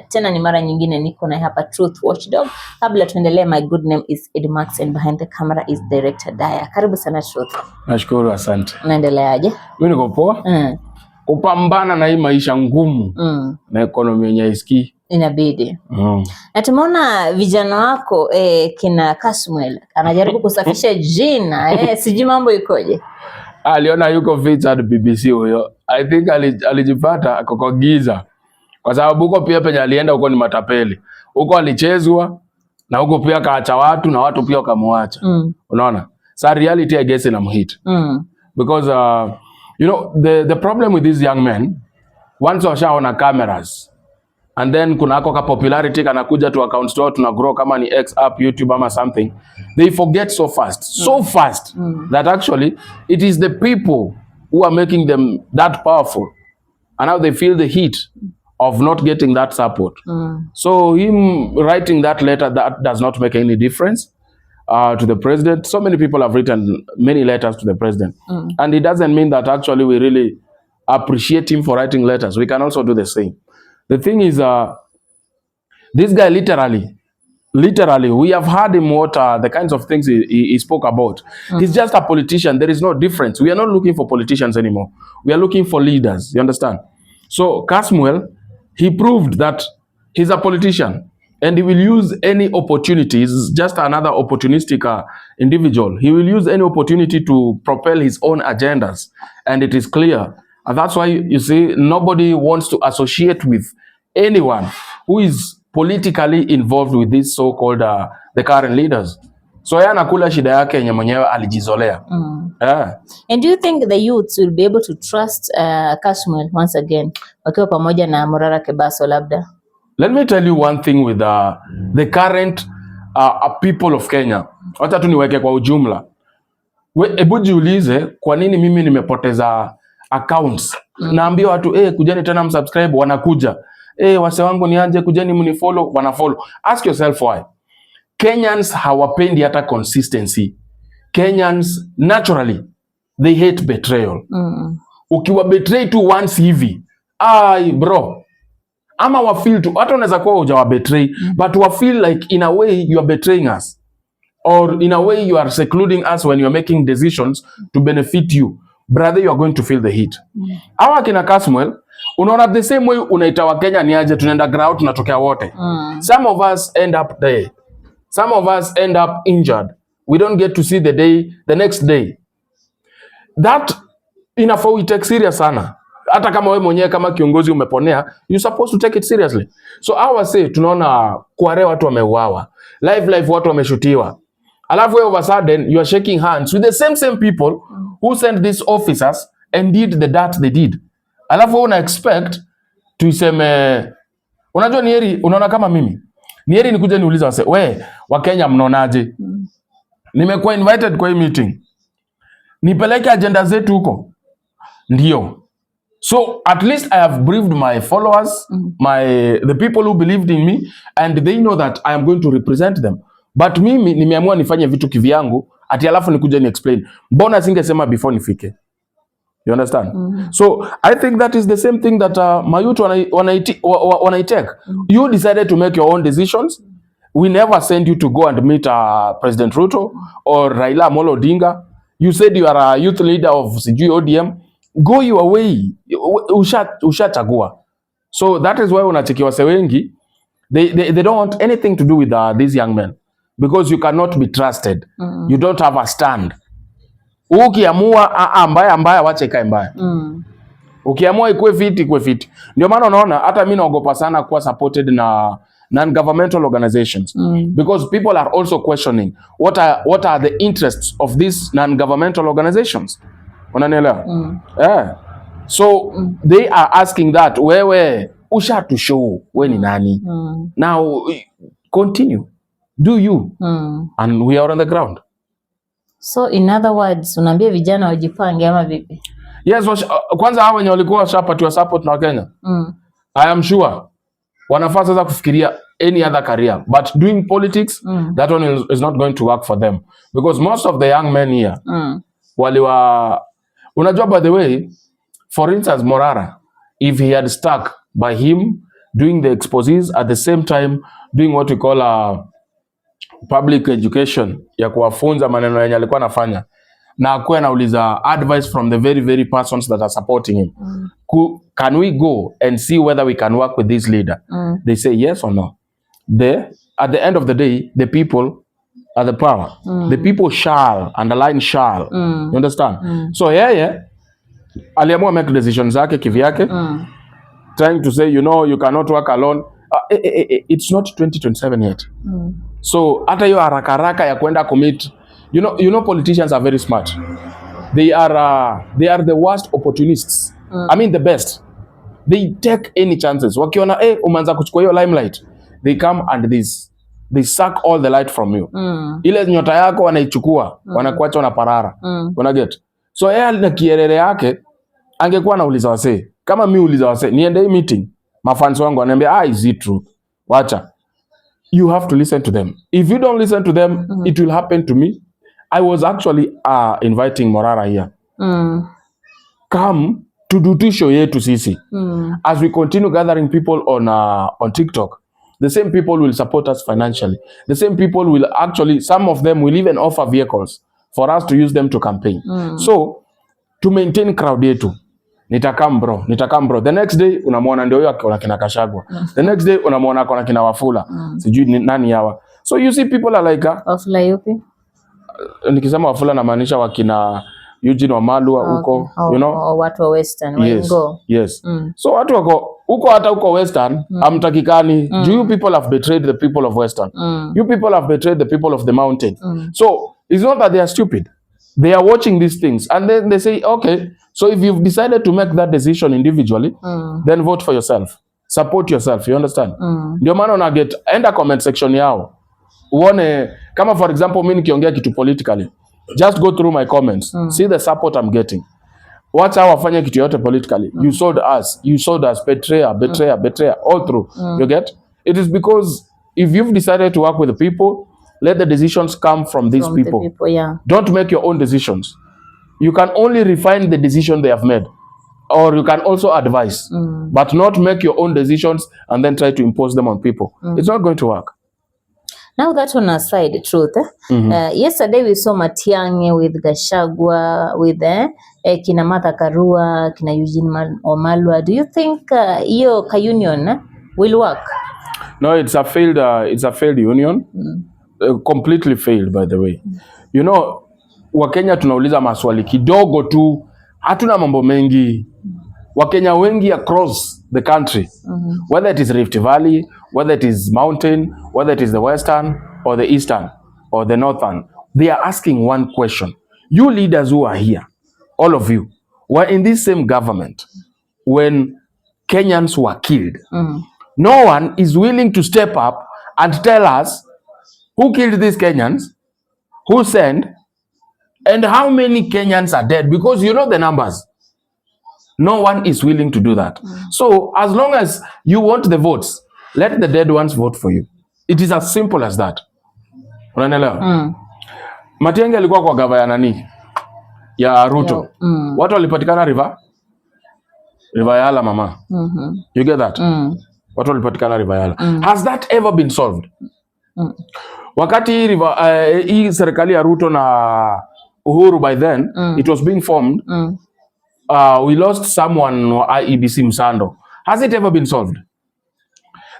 tena ni mara nyingine niko na hapa Truth Watchdog. Kabla tuendelee, my good name is Eddymacks and behind the camera is director Daya. Karibu sana Truth. Nashukuru, asante. Unaendeleaje? Mimi niko poa. Kupambana na hii maisha ngumu na ekonomi yenye isikii. Inabidi. Na tumeona vijana wako kina Kasmuel anajaribu kusafisha jina sijui mambo ikoje? Aliona yuko featured BBC huyo. I think alijipata ako giza. Kwa sababu huko pia penye alienda huko ni matapeli. Huko alichezwa na huko pia kaacha watu na watu pia wakamwacha. Unaona? So reality I guess inamhit. Because you know the problem with these young men, once washaona cameras and then kuna ako ka popularity kanakuja to account store tuna grow kama ni X app, YouTube ama something, they forget so fast that actually it is the people who are making them that powerful, and now they feel the heat of not getting that support. So him writing that letter, that does not make any difference to the president. So many people have written many letters to the president, and it doesn't mean that actually we really appreciate him for writing letters. We can also do the same. The thing is, this guy literally, we have heard him what the kinds of things he spoke about. He's just a politician. There is no difference. We are not looking for politicians anymore. We are looking for leaders. You understand? So Kasmuel, he proved that he's a politician and he will use any opportunity. He's just another opportunistic individual. He will use any opportunity to propel his own agendas, and it is clear. And that's why you see nobody wants to associate with anyone who is politically involved with this so-called the current leaders. So yeye anakula shida yake yenye mwenyewe alijizolea. And do you think the youths will be able to trust Kasmuel once again wakiwa pamoja na Morara Kebaso labda? Let me tell you one thing with the current people of Kenya. Wacha tu niweke kwa ujumla. Hebu jiulize kwa nini mimi nimepoteza accounts. Naambia watu kujeni tena msubscribe, wanakuja. Wase wangu ni aje, kujeni mnifollow, wanafollow. Ask yourself why. Kenyans hawapendi hata consistency. Kenyans naturally they hate betrayal. Ukiwa betray tu once hivi, bro, ama wa feel tu hata unaweza kuwa hujawa betray, but wa feel like in a way you are betraying us, or in a way you are secluding us when you are making decisions to benefit you. Brother, you are going to feel the heat. Hawa kina Kasmuel, unaona the same way unaita wa Kenya ni aje tunaenda ground tunatokea wote. Some of us end up there. Some of us end up injured. We don't get to see the next day. That inafaa we take serious sana. Hata kama wewe mwenyewe kama kiongozi umeponea, you supposed to take it seriously. So our say tunaona Mcoure watu wameuawa. Live watu wameshutiwa. Alafu all of a sudden you are shaking hands with the same people who sent these officers and did the dirt they did. Alafu una expect tuiseme, unajua ni heri, unaona kama mimi ni heri nikuje niulize wase, wa Kenya mnaonaje? Nimekuwa invited kwa hii meeting, nipeleke agenda zetu huko. Ndio. So at least I have briefed my followers, the people who believed in me, and they know that I am going to represent them. But mimi nimeamua nifanye vitu kivyangu, ati alafu nikuje ni explain. Mbona singesema before nifike? You understand? So I think that is the same thing that my youth wanaitek. You decided to make your own decisions. We never send you to go and meet President Ruto or Raila Amolo Odinga. You said you are a youth leader of ODM. Go your way. Ushachagua. So that is why unacheki wase wengi, they don't want anything to do with these young men, because you cannot be trusted. You don't have a stand. Ukiamua mbaya wacha ikae mbaya. Ukiamua ikue fiti. Ndio maana unaona hata mimi naogopa sana kuwa supported na non-governmental organizations, because people are also questioning what are the interests of these non-governmental organizations. Unanielewa? So they are asking that wewe usha to show we ni nani. Now continue, do you, and we are on the ground. So in other words, unaambia vijana wajipange ama vipi? Yes, kwanza hawa wenye walikuwa washapatiwa support na Kenya, I am sure wanafaa sasa kufikiria any other career, but doing politics, that one is not going to work for them, because most of the young men here waliwa, unajua, by the way, for instance Morara, if he had stuck by him doing the exposés, at the same time doing what we call public education, ya kuwafunza maneno yenye alikuwa anafanya, na akuwe anauliza advice from the very very persons that are supporting him. Can we go and see whether we can work with this leader? They say yes or no. At the end of the day, the people are the power. The people shall, underline shall. You understand? So yeye aliamua make decisions zake kivyake, trying to say, you cannot work alone. It's not 2027 yet. So hata hiyo haraka haraka ya kwenda commit, you know politicians are very smart. They are the worst opportunists. I mean the best. They take any chances. Wakiona umeanza kuchukua hiyo limelight, they come and they suck all the light from you. Ile nyota yako wanaichukua, wanakuacha unaparara. Una get? So yeye na kierere yake angekuwa anauliza wasee. Kama mimi uliza wasee, niende hii meeting, mafans wangu ananiambia, is it true? Wacha. You have to listen to them. If you don't listen to them, it will happen to me. I was actually inviting Morara here. Come to do show yetu sisi. As we continue gathering people on TikTok, the same people will support us financially. The same people will actually, some of them will even offer vehicles for us to use them to campaign. So, to maintain crowd yetu, nitakam bro. The next day, unamuona ndio huyo akona kina Kashagwa. The next day, unamuona akona kina Wafula. Sijui nani hawa. So, you see people are like... Wafula yupi? Nikisema Wafula namaanisha wakina Eugene Wamalwa huko, watu wa Western, yes. So watu wako huko, hata huko Western, amtakikani. Do you people have betrayed the people of Western? You people have betrayed the people of the mountain. So it's not that they are stupid. They are watching these things and then they say, okay, so if you've decided to make that decision individually, then vote for yourself. Support yourself, you understand? Ndio maana una get, enda comment section yao. Uone, kama for example, mimi nikiongea kitu politically, just go through my comments. See the support I'm getting. What's how wafanya kitu yote politically? You sold us, betrayal, all through. You get? It is because if you've decided to work with the people, let the decisions come from these people. Don't make your own decisions. You can only refine the decision they have made. Or you can also advise, but not make your own decisions and then try to impose them on people. It's not going to work. Now that on aside, truth. Yesterday we saw Matiang'I with Gachagua, with kina Martha Karua, kina Eugene Wamalwa. Do you think hiyo union will work? No, it's a failed union. Completely failed, by the way. Wakenya tunauliza maswali kidogo tu, hatuna mambo mengi. Wakenya wengi across the country, whether it is Rift Valley, whether it is mountain, whether it is the western or the eastern or the northern, they are asking one question. You leaders who are here, all of you, were in this same government when Kenyans were killed. No one is willing to step up and tell us who killed these Kenyans, who sent, and how many Kenyans are dead, because you know the numbers. No one is willing to do that. So as long as you want the votes, let the dead ones vote for you. It is as simple as that. Unanielewa? Matiang'I alikuwa kwa gava ya nani? Ya Ruto. Watu walipatikana river Yala, mama. You get that? Watu walipatikana river Yala. Has that ever been solved? Wakati hii serikali ya Ruto na Uhuru, by then it was being formed. We lost someone, IEBC Msando. Has it ever been solved?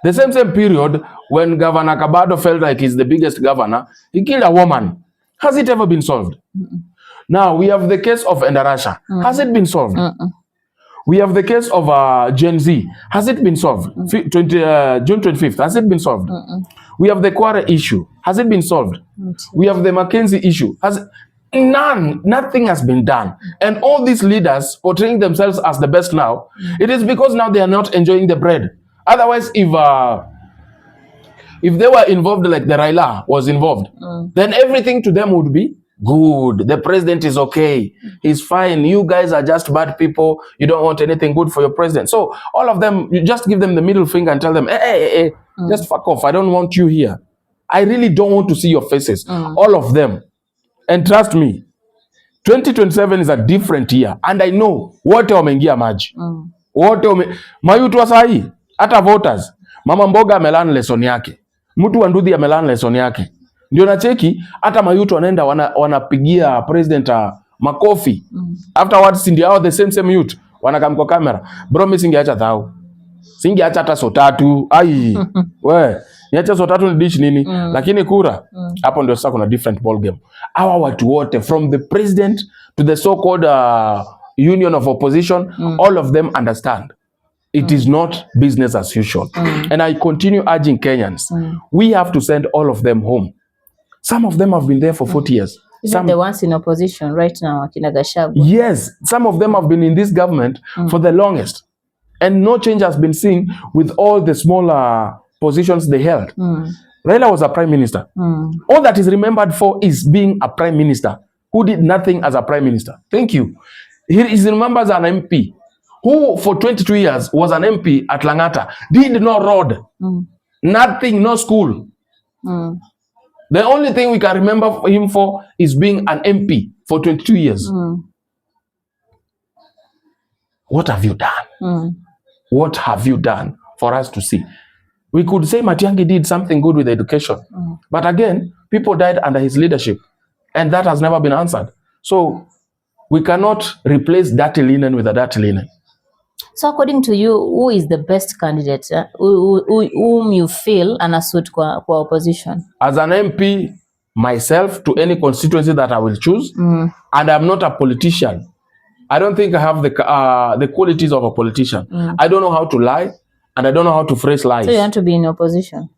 The same period when Governor Kabado felt like he's the biggest governor, he killed a woman. Has it ever been solved? Now we have the case of Endarasha. Has it been solved? We have the case of Gen Z. Has it been solved? June 25th. Has it been solved? We have the Mcoure issue. Has it been solved? We have the Mackenzie issue. Nothing has been done. And all these leaders portraying themselves as the best now, it is because now they are not enjoying the bread. Otherwise, if they were involved like the Raila was involved, then everything to them would be good. The president is okay. He's fine. You guys are just bad people. You don't want anything good for your president. So all of them, you just give them the middle finger and tell them, hey, just fuck off. I don't want you here. I really don't want to see your faces. All of them. And trust me, 2027 is a different year. And I know wote wameingia maji. Wote mayutu wa sahi. Hata voters, mama mboga amelearn lesson yake, mtu wa ndudhi amelearn lesson yake. Ndio nacheki hata mayutu wanaenda wanapigia president makofi. Afterwards ndio the same youth wanakam kwa kamera. Bro, mimi singeacha dhao. Singeacha hata so tatu. Ai. We, niacha so tatu ni dish nini? Lakini kura hapo ndio sasa kuna different ball game. Hawa watu wote from the president to the so called union of opposition, all of them understand it is not business as usual. And I continue urging Kenyans, we have to send all of them home. Some of them have been there for 40 years. Some the ones in opposition right now, akina Gachagua. Yes, some of them have been in this government for the longest. And no change has been seen with all the smaller positions they held. Raila was a prime minister. All that is remembered for is being a prime minister who did nothing as a prime minister. Thank you. He is remembered as an MP who for 22 years was an MP at Langata, did no road, nothing, no school. The only thing we can remember him for is being an MP for 22 years. What have you done? What have you done for us to see? We could say Matiang'I did something good with education. But again, people died under his leadership. And that has never been answered. So we cannot replace dirty linen with a dirty linen. So according to you, who is the best candidate whom you feel anasuit kwa opposition? As an MP, myself, to any constituency that I will choose, and I'm not a politician. I don't think I have the qualities of a politician. I don't know how to lie, and I don't know how to phrase lies. So you want to be in opposition?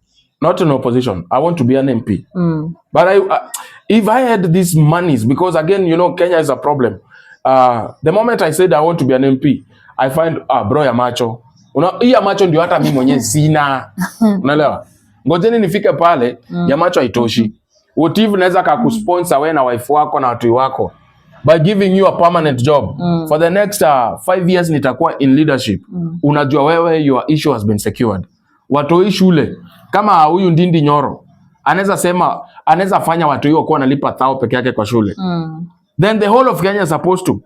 Not in opposition. I want to be an MP. But if I had these monies, because again, you know, Kenya is a problem. The moment I said I want to be an MP, I find bro ya macho. Hii ya macho ndio hata mimi mwenyewe sina. Unaelewa? Ngojeni nifike pale, ya macho haitoshi. What if naweza kukusponsor wewe na wife wako na watu wako by giving you a permanent job for the next 5 years nitakuwa in leadership. Unajua wewe your issue has been secured. Watoi shule kama huyu Ndindi Nyoro anaweza fanya watu hiyo kuwa nalipa thao peke yake kwa shule. Then the whole of Kenya is supposed to.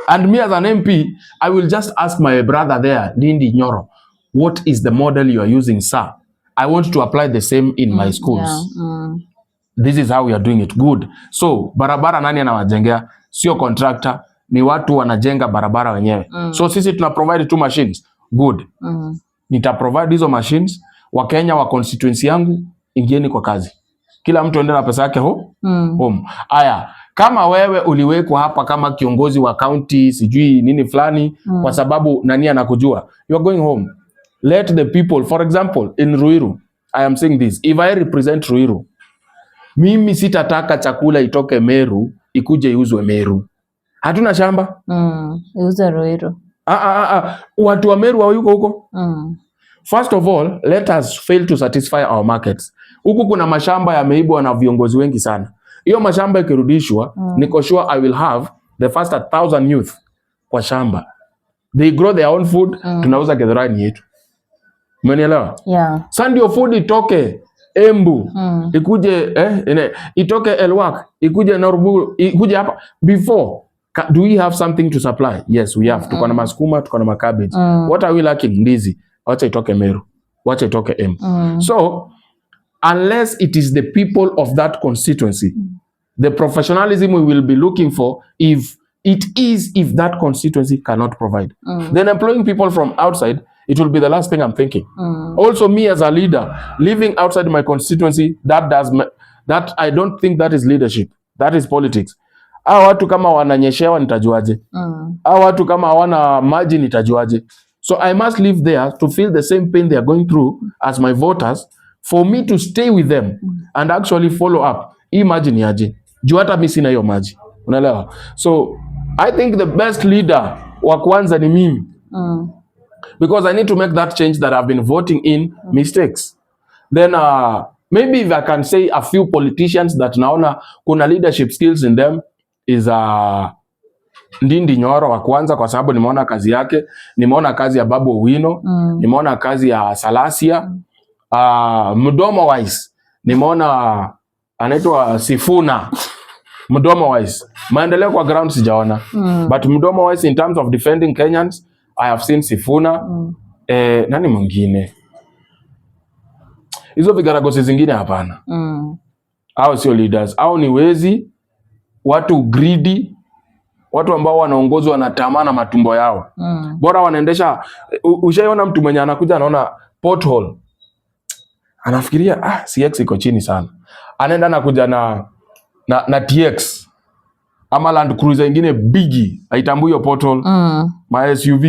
And me as an MP, I will just ask my brother there, Ndindi Nyoro, what is the model you are using, sir? I want to apply the same in my schools. This is how we are doing it. Good. So, barabara nani anawajengea? Sio contractor, ni watu wanajenga barabara wenyewe. So, sisi tuna provide 2 machines. Good. Nita provide hizo machines. Wakenya wa constituency yangu, ingieni kwa kazi. Kila mtu ende na pesa yake home. Aya. Kama wewe uliwekwa hapa kama kiongozi wa county sijui nini fulani kwa sababu nani anakujua, you are going home. Let the people, for example, in Ruiru, I am saying this, if I represent Ruiru, mimi sitataka chakula itoke Meru ikuje iuzwe Meru. Hatuna shamba. Iuze Ruiru. Watu wa Meru wako huko. First of all, let us fail to satisfy our markets. Huku kuna mashamba yameibwa na viongozi wengi sana. Hiyo mashamba ikirudishwa, niko sure I will have the first 1,000 youth kwa shamba. They grow their own food, tunauza Githurai yetu. Umenielewa? Yeah. Sasa ndio food itoke Embu, ikuje itoke Elwak, ikuje Norbu, ikuje hapa. Before, do we have something to supply? Yes, we have. Tuko na masukuma, tuko na makabeji. What are we lacking? Ndizi. Wacha itoke Meru. Wacha itoke Embu. So, unless it is the people of that constituency, the professionalism we will be looking for, if that constituency cannot provide, then employing people from outside, it will be the last thing I'm thinking. Also, me as a leader, living outside my constituency, that I don't think that is leadership. That is politics. Hao watu kama wananyeshewa nitajuaje? Hao watu kama hawana maji nitajuaje? So I must live there to feel the same pain they are going through as my voters, for me to stay with them and actually follow up. Imagine yaje. Juu hata mimi sina hiyo maji. Unaelewa? So I think the best leader wa kwanza ni mimi. Because I need to make that change that I've been voting in mistakes. Then maybe if I can say a few politicians that naona kuna leadership skills in them is Ndindi Nyoro wa kwanza, kwa sababu nimeona kazi yake, nimeona kazi ya Babu Owino, nimeona kazi ya Salasia, mdomo wise nimeona anaitwa Sifuna. Mdomo wise maendeleo kwa ground sijaona, but mdomo wise in terms of defending Kenyans I have seen Sifuna, Nani mwingine? Hizo vigaragosi zingine hapana. Hao sio leaders. Hao ni wezi, watu greedy, watu ambao wanaongozwa na tamaa na matumbo yao. Bora wanaendesha. Ushaiona mtu mwenye anakuja anaona pothole, anafikiria CX iko chini sana, anaenda anakuja na TX ama Land Cruiser ingine bigi, haitambui hiyo pothole, my SUV.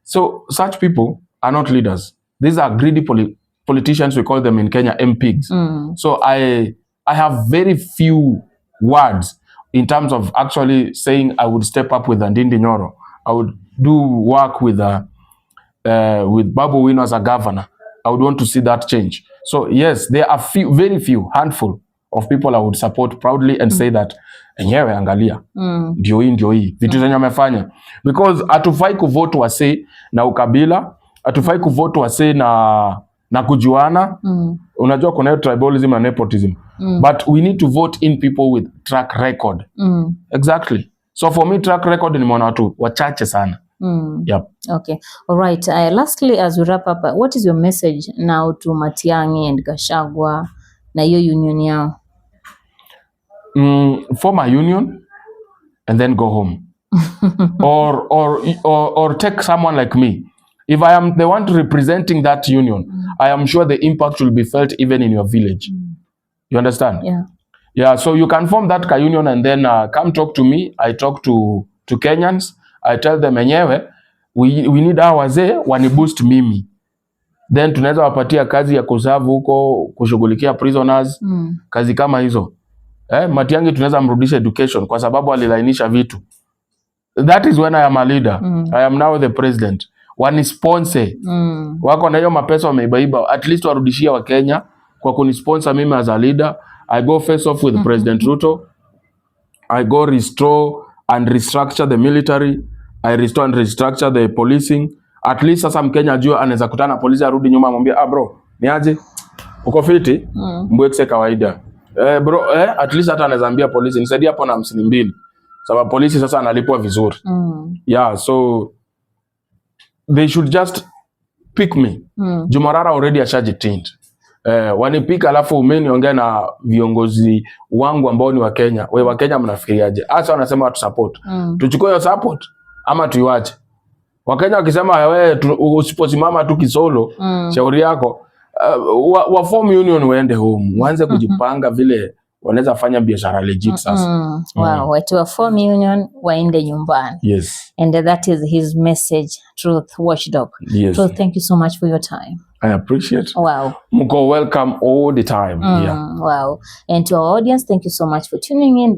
So such people are not leaders. These are greedy politicians, we call them in Kenya MPs. So I have very few words in terms of actually saying I would step up with Ndindi Nyoro. I would do work with Babu Wino as a governor. I would want to see that change. So yes, there are very few, handful of people I would support proudly and say that enyewe angalia ndio hii vitu zenye wamefanya, because hatufai kuvote wase na ukabila, hatufai kuvote wase na kujuana. Unajua kuna tribalism and nepotism, but we need to vote in people with track record. Exactly. So for me, track record ni mwana watu wachache sana. Yep. Okay. All right. Lastly, as we wrap up, what is your message now to Matiang'I and Gachagua na hiyo union yao? Form a union and then go home. or take someone like me. If I am the one representing that union, I am sure the impact will be felt even in your village. You understand? Yeah. So you can form that union and then come talk to me. I talk to Kenyans. I tell them enyewe we need our wazee wani boost mimi. Then tunaweza wapatia kazi ya kusavu huko, kushughulikia prisoners, kazi kama hizo. Matiang'i tunaweza mrudisha education kwa sababu alilainisha vitu. That is when I am a leader. I am now the president. Wani sponsor. Wako na hiyo mapesa wameibaiba, at least warudishia wa Kenya kwa kunisponsor mimi as a leader. I go face off with President Ruto. I go restore and restructure the military. I restore and restructure the policing. At least sasa Mkenya ajue anaweza kutana na polisi arudi nyuma amwambie bro, ni aje? Uko fiti? Mbwekse kawaida. Bro, at least hata anaweza ambia polisi nisaidie hapo na 52. Sababu polisi sasa analipwa vizuri. Yeah, so they should just pick me. Jumarara already ashajitinda. Wanipika alafu umeniongea na viongozi wangu ambao ni wa Kenya. Wewe wa Kenya mnafikiriaje? Hasa wanasema watu support. Tuchukue hiyo support ama tuiwache? Wakenya wakisema wewe usiposimama tu kisolo, shauri yako, wa form union uende home. Waanze kujipanga vile wanaweza fanya biashara legit sasa. Wow, watu wa form union waende nyumbani. Yes. And that is his message, Truth Watchdog. Yes. Truth, thank you so much for your time. I appreciate. Wow. Mcoure welcome all the time. Wow. And to our audience, thank you so much for tuning in.